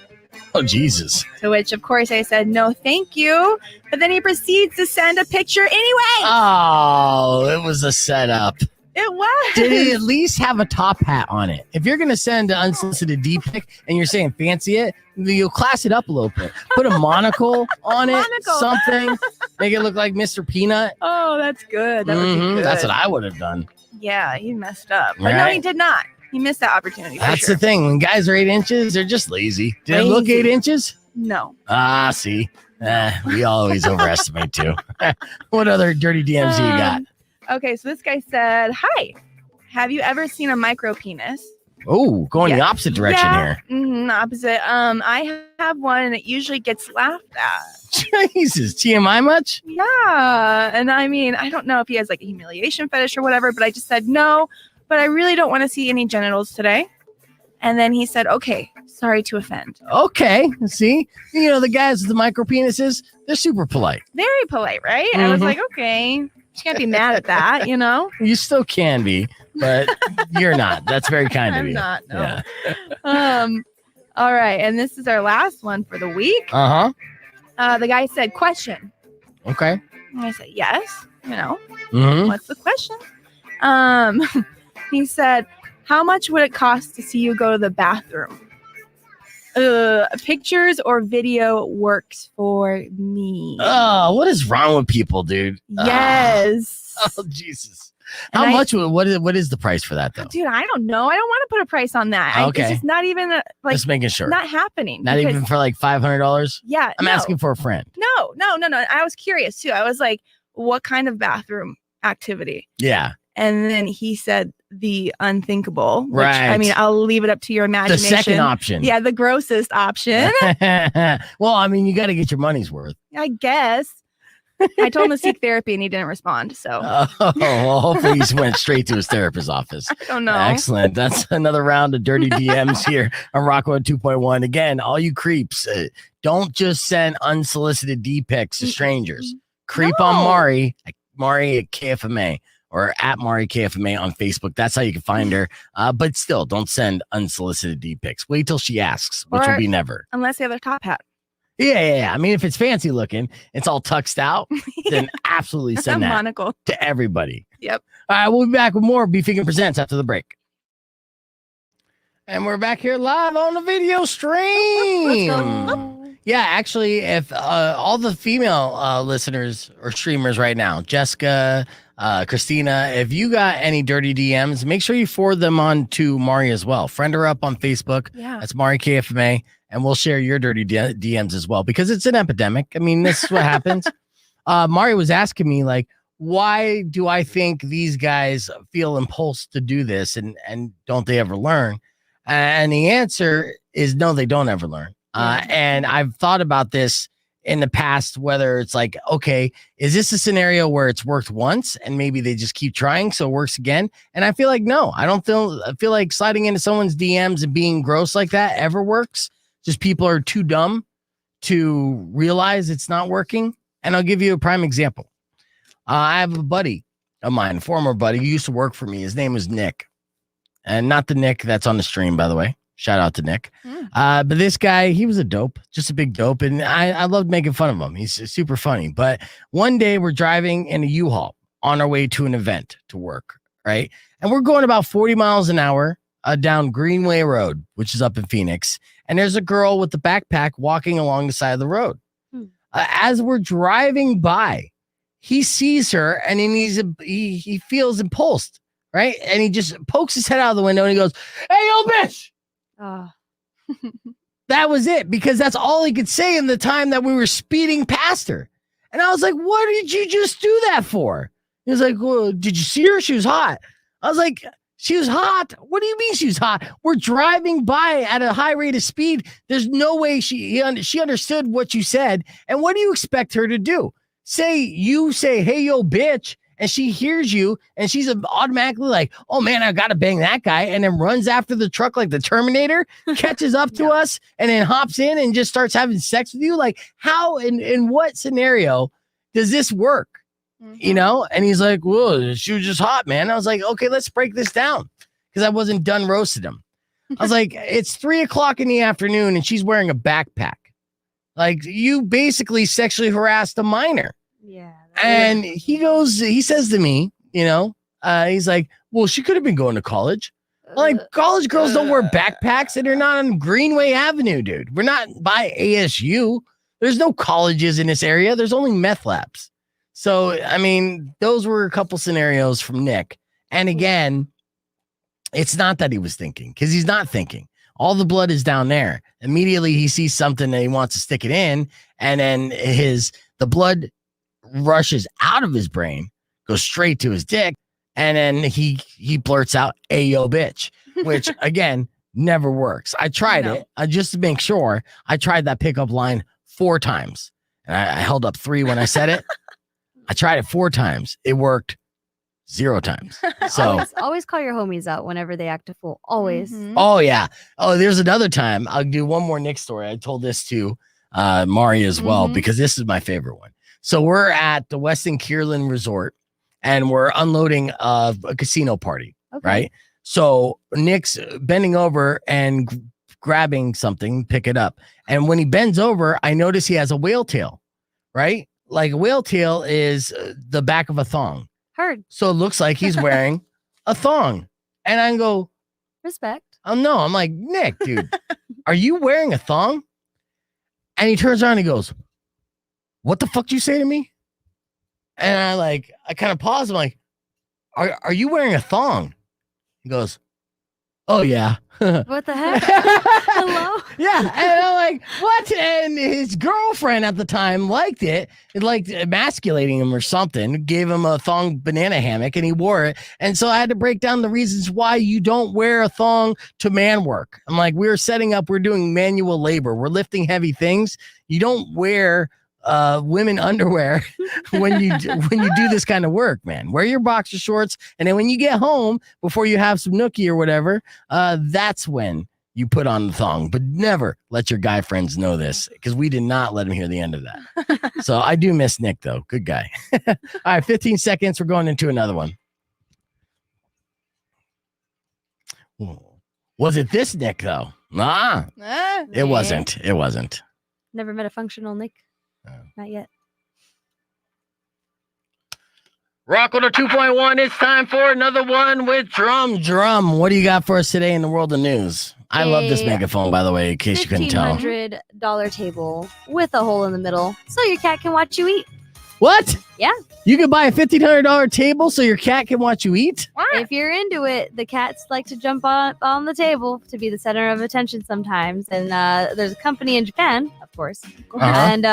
Oh Jesus. To which, of course, I said, "No, thank you." But then he proceeds to send a picture anyway. Oh, it was a setup. It was. Did he at least have a top hat on it? If you're going to send an unsolicited D pic and you're saying fancy it, you'll class it up a little bit. Put a monocle on it, something. Make it look like Mr. Peanut. Oh, that's good. That would be good. That's what I would have done. Yeah, he messed up. But no, he did not. He missed that opportunity. That's the thing. When guys are 8 inches, they're just lazy. Did it look 8 inches? No. See. We always overestimate too. What other dirty DMs do you got? Okay, so this guy said, "Hi, have you ever seen a micro penis?" Oh, going the opposite direction here. Opposite. I have one and it usually gets laughed at. Jesus, TMI much? Yeah. And I mean, I don't know if he has like a humiliation fetish or whatever, but I just said no, but I really don't want to see any genitals today. And then he said, "Okay, sorry to offend." Okay, see? You know, the guys with the micro penises, they're super polite. Very polite, right? I was like, okay, you can't be mad at that, you know? You still can be, but you're not. That's very kind of you. I'm not, no. Yeah. All right, and this is our last one for the week. The guy said, "Question." Okay. And I said, "Yes, you know, Mm-hmm. what's the question?" He said, "How much would it cost to see you go to the bathroom?" Pictures or video works for me. Oh, what is wrong with people, dude? Yes. Oh, Jesus. How much? What is the price for that, though? Dude, I don't know. I don't want to put a price on that. Okay. It's just not even like just making sure. Not happening. Not even for like $500? Yeah. I'm asking for a friend. No. I was curious too. I was like, what kind of bathroom activity? Yeah. And then he said the unthinkable. Which, right. I mean, I'll leave it up to your imagination. The second option. Yeah, the grossest option. Well, I mean, you got to get your money's worth. I guess. I told him to seek therapy and he didn't respond. So, well, hopefully he went straight to his therapist's office. I don't know. Excellent. That's another round of dirty DMs here on Rocco 2.1. Again, all you creeps, don't just send unsolicited D pics to strangers. Creep on Mari at KFMA. Or at Mari KFMA on Facebook. That's how you can find her. But still, don't send unsolicited D pics. Wait till she asks, which will be never. Unless they have a top hat. Yeah. I mean, if it's fancy looking, it's all tucked out, then absolutely send that monocle to everybody. Yep. All right, we'll be back with more Beef Vegan Presents after the break. And we're back here live on the video stream. Yeah, actually, if all the female listeners or streamers right now, Jessica, Christina, if you got any dirty DMs, make sure you forward them on to Mari as well. Friend her up on Facebook. Yeah. That's Mari KFMA. And we'll share your dirty DMs as well because it's an epidemic. I mean, this is what happens. Mari was asking me, like, why do I think these guys feel impulsed to do this and don't they ever learn? And the answer is no, they don't ever learn. And I've thought about this in the past, whether it's like, okay, is this a scenario where it's worked once and maybe they just keep trying so it works again? And I feel like, no, I feel like sliding into someone's DMs and being gross like that ever works. Just people are too dumb to realize it's not working. And I'll give you a prime example. I have a buddy of mine, a former buddy, who used to work for me. His name was Nick. And not the Nick that's on the stream, by the way. Shout out to Nick. But this guy, he was a dope, just a big dope. And I loved making fun of him. He's super funny. But one day we're driving in a U-Haul on our way to an event to work, right? And we're going about 40 miles an hour down Greenway Road, which is up in Phoenix. And there's a girl with the backpack walking along the side of the road. As we're driving by, he sees her and then he feels impulsed, right? And he just pokes his head out of the window and he goes, "Hey, yo, bitch." That was it, because that's all he could say in the time that we were speeding past her. And I was like, what did you just do that for? He was like, well, did you see her? She was hot. I was like, she was hot? What do you mean she was hot? We're driving by at a high rate of speed. There's no way she understood what you said. And what do you expect her to do? You say, hey, yo, bitch. And she hears you, and she's automatically like, oh, man, I got to bang that guy, and then runs after the truck like the Terminator, catches up to us, and then hops in and just starts having sex with you. Like, how, in what scenario does this work? You know? And he's like, whoa, she was just hot, man. I was like, okay, let's break this down, because I wasn't done roasting him. I was like, it's 3:00 in the afternoon, and she's wearing a backpack. Like, you basically sexually harassed a minor. Yeah. And he says to me, you know, he's like, well, she could have been going to college. I'm like, college girls don't wear backpacks, and they're not on Greenway Avenue, dude. We're not by ASU. There's no colleges in this area. There's only meth labs. So, I mean, those were a couple scenarios from Nick. And again, it's not that he was thinking, because he's not thinking. All the blood is down there. Immediately he sees something that he wants to stick it in, and then the blood rushes out of his brain, goes straight to his dick, and then he blurts out, "Hey, yo, bitch," which again never works. I tried it just to make sure. I tried that pickup line 4 times, and I held up 3 when I said it. I tried it 4 times. It worked 0 times. So always call your homies out whenever they act a fool. Always. Mhm. Oh yeah. Oh, there's another time. I'll do one more Nick story. I told this to Mari as well, because this is my favorite one. So we're at the Westin Kierland Resort, and we're unloading a casino party, right? So Nick's bending over and grabbing something, pick it up. And when he bends over, I notice he has a whale tail, right? Like a whale tail is the back of a thong. Heard. So it looks like he's wearing a thong. And I go, Respect. oh no. I'm like, Nick, dude, are you wearing a thong? And he turns around and he goes, what the fuck did you say to me? And I kind of pause. I'm like, are you wearing a thong? He goes, oh yeah. What the heck? Hello? Yeah. And I'm like, what? And his girlfriend at the time liked it. It liked emasculating him or something, gave him a thong banana hammock, and he wore it. And so I had to break down the reasons why you don't wear a thong to man work. I'm like, we're doing manual labor. We're lifting heavy things. You don't wear women underwear when you do this kind of work, man. Wear your boxer shorts, and then when you get home, before you have some nookie or whatever, that's when you put on the thong. But never let your guy friends know this, because we did not let him hear the end of that. So I do miss Nick, though. Good guy. All right, 15 seconds. We're going into another one. Was it this Nick, though? Nah, it wasn't. It wasn't. Never met a functional Nick. Not yet. Rock on 2.1. It's time for another one with Drum. What do you got for us today in the world of news? I love this megaphone, by the way, in case you couldn't tell. $1,500 table with a hole in the middle so your cat can watch you eat. What? Yeah. You could buy a $1,500 table so your cat can watch you eat? If you're into it, the cats like to jump on the table to be the center of attention sometimes. And there's a company in Japan, of course, and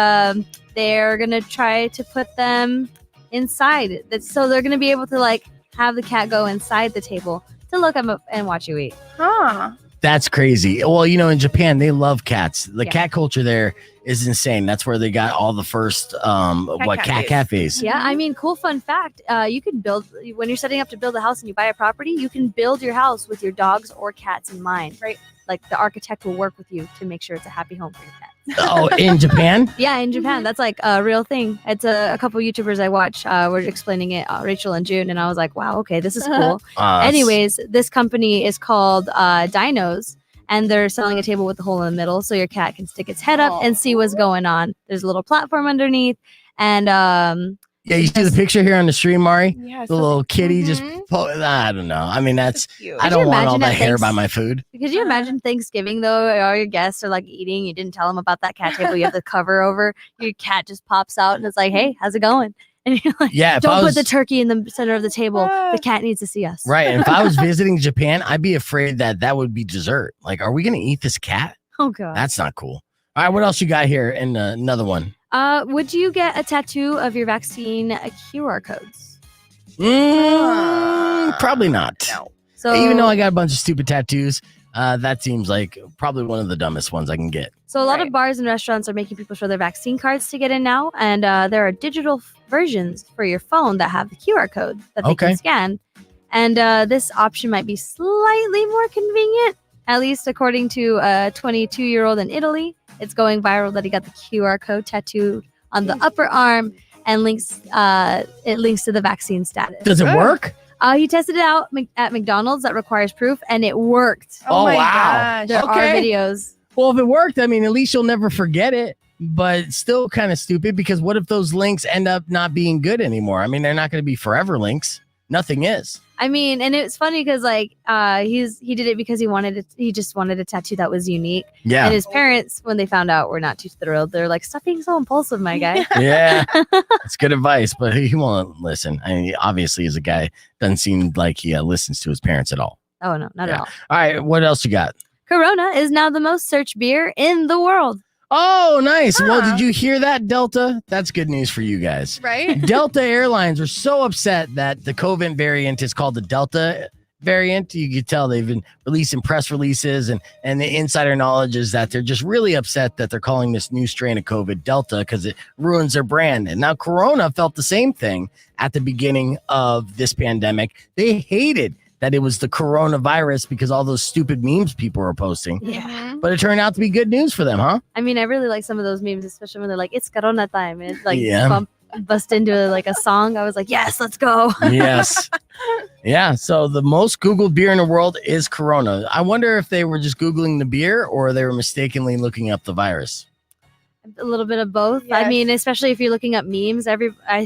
they're going to try to put them inside. So they're going to be able to have the cat go inside the table to look up and watch you eat. Huh. That's crazy. Well, in Japan, they love cats. The cat culture there is insane. That's where they got all the first cat cafes. Yeah, I mean, cool fun fact. You can build, when you're setting up to build a house and you buy a property, you can build your house with your dogs or cats in mind, right? Like the architect will work with you to make sure it's a happy home for your cat. Oh, in Japan? Yeah, in Japan. That's like a real thing. It's a couple YouTubers I watch were explaining it, Rachel and June, and I was like, wow, okay, this is cool. Anyways, this company is called Dinos, and they're selling a table with a hole in the middle so your cat can stick its head up and see what's going on. There's a little platform underneath, and yeah, you see the picture here on the stream, Mari? Yeah, the little kitty just, I don't know. I mean, that's cute. I don't want all that hair by my food. Could you imagine Thanksgiving, though? All your guests are eating. You didn't tell them about that cat table. You have the cover over. Your cat just pops out and it's like, hey, how's it going? And you're like, yeah, don't put the turkey in the center of the table. The cat needs to see us. Right. And if I was visiting Japan, I'd be afraid that would be dessert. Like, are we going to eat this cat? Oh god. That's not cool. All right, what else you got here? And another one. Would you get a tattoo of your vaccine QR codes? Probably not. No. So Even though I got a bunch of stupid tattoos, that seems like probably one of the dumbest ones I can get. So a lot Right. of bars and restaurants are making people show their vaccine cards to get in now, and there are digital versions for your phone that have the QR code that they Okay. can scan. And this option might be slightly more convenient, at least according to a 22-year-old in Italy. It's going viral that he got the QR code tattooed on the upper arm and it links to the vaccine status. Does it work? He tested it out at McDonald's. That requires proof, and it worked. Oh, my wow. gosh. There are Okay. videos. Well, if it worked, I mean, at least you'll never forget it. But still kind of stupid because what if those links end up not being good anymore? I mean, they're not going to be forever links. Nothing is. I mean, and it's funny because like he did it because he just wanted a tattoo that was unique. Yeah. And his parents, when they found out, were not too thrilled. They're like, "Stop being so impulsive, my guy." Yeah. It's good advice, but he won't listen. I mean, obviously, as a guy, doesn't seem like he listens to his parents at all. Oh no, not Yeah. at all. All right. What else you got? Corona is now the most searched beer in the world. Oh, nice. Well, Huh. did you hear that, Delta? That's good news for you guys. Right? Delta Airlines are so upset that the COVID variant is called the Delta variant. You could tell they've been releasing press releases, and the insider knowledge is that they're just really upset that they're calling this new strain of COVID Delta because it ruins their brand. And now Corona felt the same thing at the beginning of this pandemic. They hated that it was the coronavirus because all those stupid memes people were posting. Yeah. But it turned out to be good news for them, huh? I mean, I really like some of those memes, especially when they're like, "It's Corona time," and it's like Yeah. bust into like a song. I was like, "Yes, let's go." Yes. Yeah. So the most Googled beer in the world is Corona. I wonder if they were just Googling the beer or they were mistakenly looking up the virus. A little bit of both. I Yes. mean, especially if you're looking up memes, I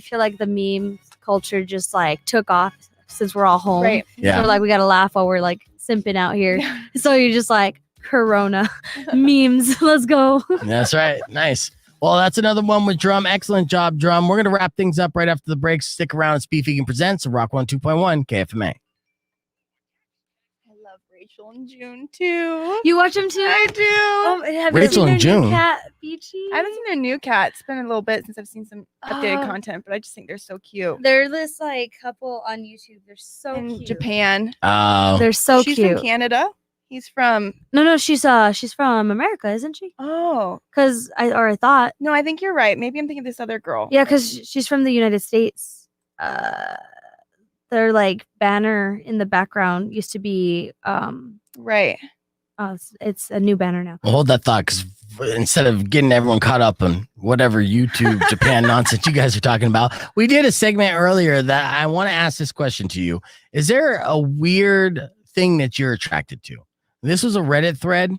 feel like the meme culture just like took off since we're all home. Right. Yeah. So like we gotta laugh while we're like simping out here. So you're just like Corona memes. Let's go. That's right. Nice. Well, that's another one with Drum. Excellent job, Drum. We're going to wrap things up right after the break. Stick around. It's Beef Vegan Presents Rock 102.1 KFMA. I love Rachel and June too. You watch them too? I do. Have Rachel you and seen their new June. Cat Beachy? I haven't seen their new cat. It's been a little bit since I've seen some updated Oh. content, but I just think they're so cute. They're this like couple on YouTube. They're so In cute. Japan. Oh, They're so She's cute. from Canada. He's from No, she's from America, isn't she? oh I thought. no, I think you're right. Maybe I'm thinking of this other girl. Yeah, because she's from the United States. Their like banner in the background used to be Right. it's a new banner now. well, hold that thought because instead of getting everyone caught up on whatever YouTube Japan nonsense you guys are talking about, we did a segment earlier that I want to ask this question to you. Is there a weird thing that you're attracted to? This was a Reddit thread,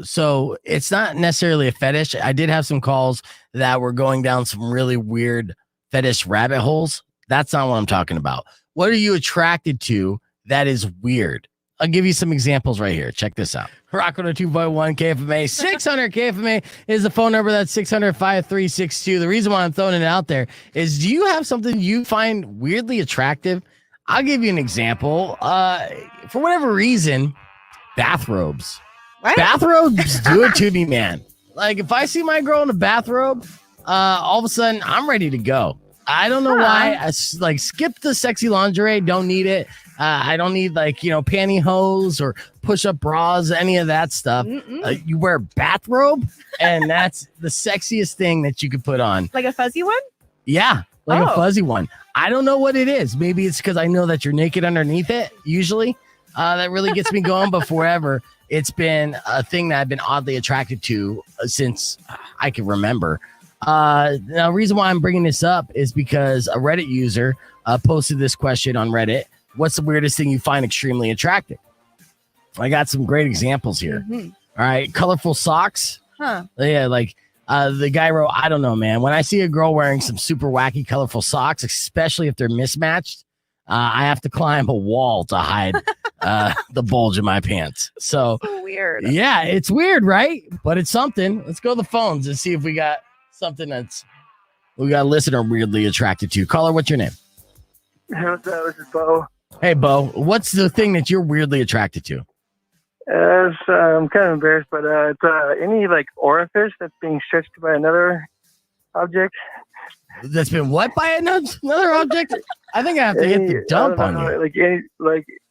so it's not necessarily a fetish. I did have some calls that were going down some really weird fetish rabbit holes. That's not what I'm talking about. What are you attracted to that is weird? I'll give you some examples right here. Check this out. Rock 2.1 KFMA, 600 KFMA is the phone number. That's 600-5362. The reason why I'm throwing it out there is, do you have something you find weirdly attractive? I'll give you an example. For whatever reason, bathrobes. What? Bathrobes do it to me, man. Like if I see my girl in a bathrobe, all of a sudden I'm ready to go. I don't know why. Like skip the sexy lingerie. Don't need it. I don't need pantyhose or push-up bras, any of that stuff. You wear a bathrobe, and that's the sexiest thing that you could put on. Like a fuzzy one? Yeah, like a Oh. fuzzy one. I don't know what it is. Maybe it's because I know that you're naked underneath it. Usually, that really gets me going. But forever, it's been a thing that I've been oddly attracted to since I can remember. Now, the reason why I'm bringing this up is because a Reddit user posted this question on Reddit. What's the weirdest thing you find extremely attractive? I got some great examples here. Mhm. All right. Colorful socks. Huh. Yeah. Like the guy wrote, I don't know, man. When I see a girl wearing some super wacky, colorful socks, especially if they're mismatched, I have to climb a wall to hide the bulge in my pants. So, So weird. yeah, it's weird, right? But it's something. Let's go to the phones and see if we got something we got a listener weirdly attracted to. Caller, what's your name? Hey, what's up? This is Bo. Hey, Bo, what's the thing that you're weirdly attracted to? I'm kind of embarrassed, but it's any like orifice that's being stretched by another object. That's been what by another object? I think I have to hit the dump on you.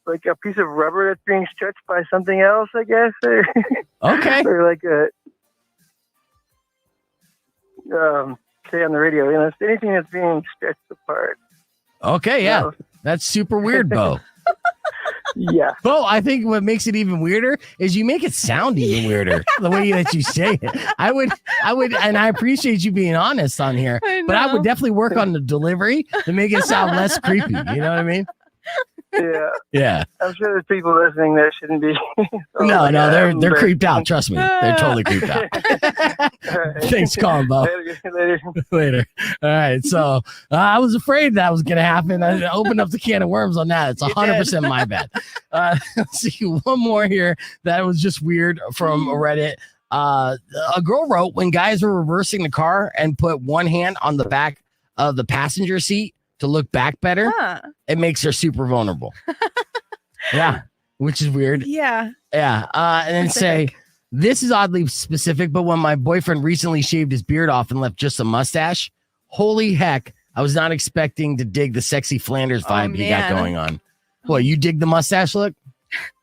Like a piece of rubber that's being stretched by something else, I guess. Okay. Or like say on the radio, it's anything that's being stretched apart. Okay, yeah. That's super weird, Bo. Yeah. Bo, I think what makes it even weirder is you make it sound even weirder the way that you say it. I would, and I appreciate you being honest on here, but I would definitely work on the delivery to make it sound less creepy. You know what I mean? Yeah. Yeah. I'm sure there's people listening that shouldn't be. No, they're creeped out. Trust me. They're totally creeped out. Right. Thanks, Colin, Bo. Later. All right. So I was afraid that was going to happen. I opened up the can of worms on that. It's 100% my bad. Let's see one more here that was just weird from Reddit. A girl wrote, when guys were reversing the car and put one hand on the back of the passenger seat to look back better, it makes her super vulnerable. Yeah, which is weird. Yeah. Yeah. And then say, this is oddly specific, but when my boyfriend recently shaved his beard off and left just a mustache, holy heck, I was not expecting to dig the sexy Flanders vibe he got going on. What, you dig the mustache look?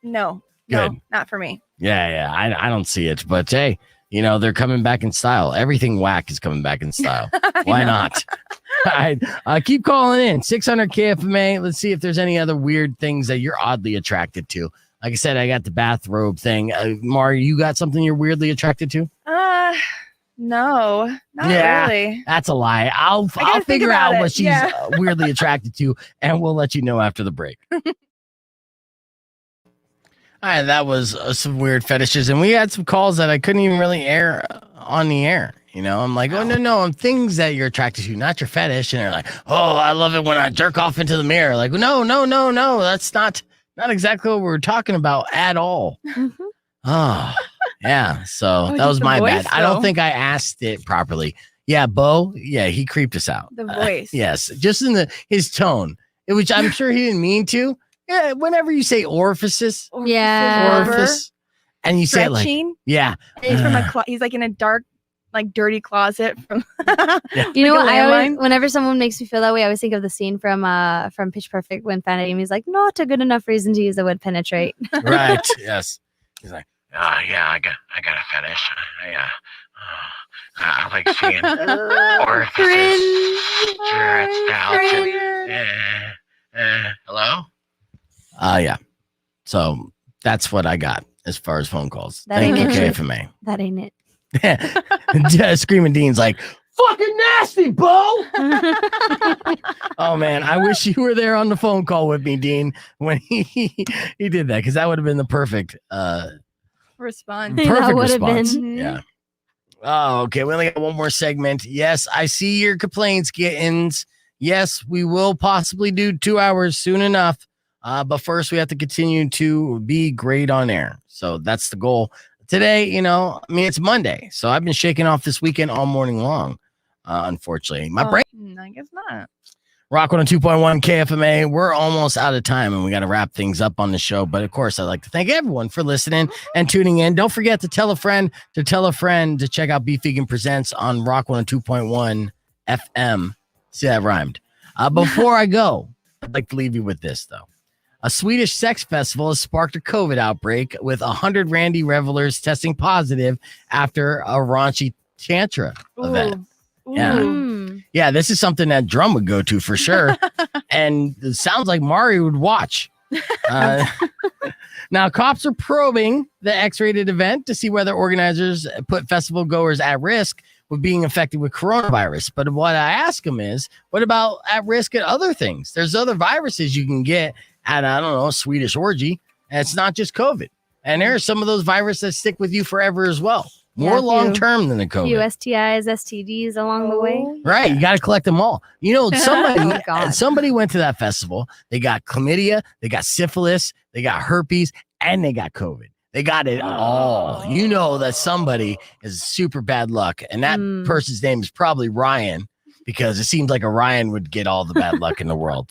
No. Good. No, not for me. Yeah. I don't see it, but hey, they're coming back in style. Everything whack is coming back in style. Why not? All right. Keep calling in. 600 KFMA. Let's see if there's any other weird things that you're oddly attracted to. Like I said, I got the bathrobe thing. Mari, you got something you're weirdly attracted to? No, not really. That's a lie. I'll figure out what she's weirdly attracted to, and we'll let you know after the break. All right, that was some weird fetishes, and we had some calls that I couldn't even really air on the air. I'm like, oh, no, I'm things that you're attracted to, not your fetish. And they're like, oh, I love it when I jerk off into the mirror. Like, no, that's not exactly what we're talking about at all. Mm-hmm. Oh, yeah. So that was my bad. I don't think I asked it properly. Yeah, Bo. Yeah, he creeped us out. The voice. Yes, just in his tone, which I'm sure he didn't mean to. Yeah, whenever you say orifice, and you say it like, yeah, he's from he's like in a dark, like dirty closet. From you know what? Whenever someone makes me feel that way, I always think of the scene from Pitch Perfect when Finding Amy's like, not a good enough reason to use the word penetrate. Right. Yes. He's like, yeah, I got a fetish. I like seeing orifices. Hello? Yeah. So that's what I got as far as phone calls. Thank you, KFMA. That ain't it. Screaming Dean's like, fucking nasty, Bo. Oh, man. I wish you were there on the phone call with me, Dean, when he did that, because that would have been the perfect response. Perfect response. Been. Yeah. Oh, okay. We only got one more segment. Yes, I see your complaints, Gittins. Yes, we will possibly do 2 hours soon enough. But first, we have to continue to be great on air. So that's the goal. Today, it's Monday. So I've been shaking off this weekend all morning long, unfortunately. My brain. I guess not. Rock 102.1 KFMA. We're almost out of time and we got to wrap things up on the show. But of course, I'd like to thank everyone for listening and tuning in. Don't forget to tell a friend to check out Beef Vegan Presents on Rock 102.1 FM. See, that rhymed. Before I go, I'd like to leave you with this, though. A Swedish sex festival has sparked a COVID outbreak with 100 randy revelers testing positive after a raunchy tantra event. Yeah, this is something that Drum would go to for sure. And it sounds like Mari would watch. Now, cops are probing the X-rated event to see whether organizers put festival goers at risk with being infected with coronavirus. But what I ask them is, what about at risk at other things? There's other viruses you can get at, I don't know, a Swedish orgy. And it's not just COVID. And there are some of those viruses that stick with you forever as well. More long-term than the COVID. Few STIs, STDs along the way. Right. You got to collect them all. Somebody went to that festival. They got chlamydia, they got syphilis, they got herpes, and they got COVID. They got it all. You know that somebody is super bad luck. And that person's name is probably Ryan, because it seems like a Ryan would get all the bad luck in the world.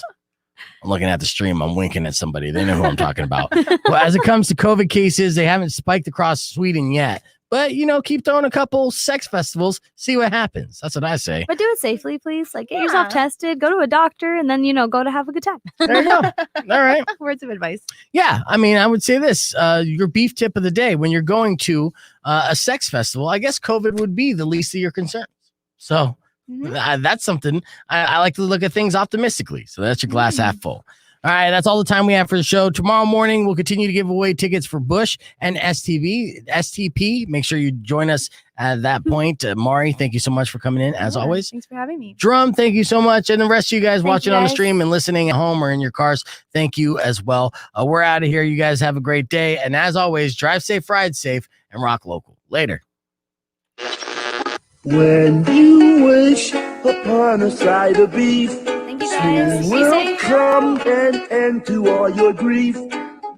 I'm looking at the stream. I'm winking at somebody. They know who I'm talking about. Well, as it comes to COVID cases, they haven't spiked across Sweden yet. But, keep throwing a couple sex festivals, see what happens. That's what I say. But do it safely, please. Like, get yourself tested, go to a doctor, and then, go to have a good time. There you go. All right. Words of advice. Yeah. I mean, I would say this, your beef tip of the day, when you're going to a sex festival, I guess COVID would be the least of your concerns. So that's something I like to look at things optimistically. So that's your glass half full. All right, that's all the time we have for the show. Tomorrow morning, we'll continue to give away tickets for Bush and STP. Make sure you join us at that point. Mari, thank you so much for coming in, as always. Thanks for having me. Drum, thank you so much. And the rest of you guys watching on the stream and listening at home or in your cars, thank you as well. We're out of here. You guys have a great day. And as always, drive safe, ride safe, and rock local. Later. When you wish upon a side of beef, Thank you guys. Be will safe. come and end to all your grief.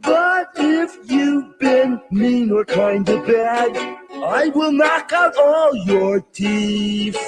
But if you've been mean or kind of bad, I will knock out all your teeth.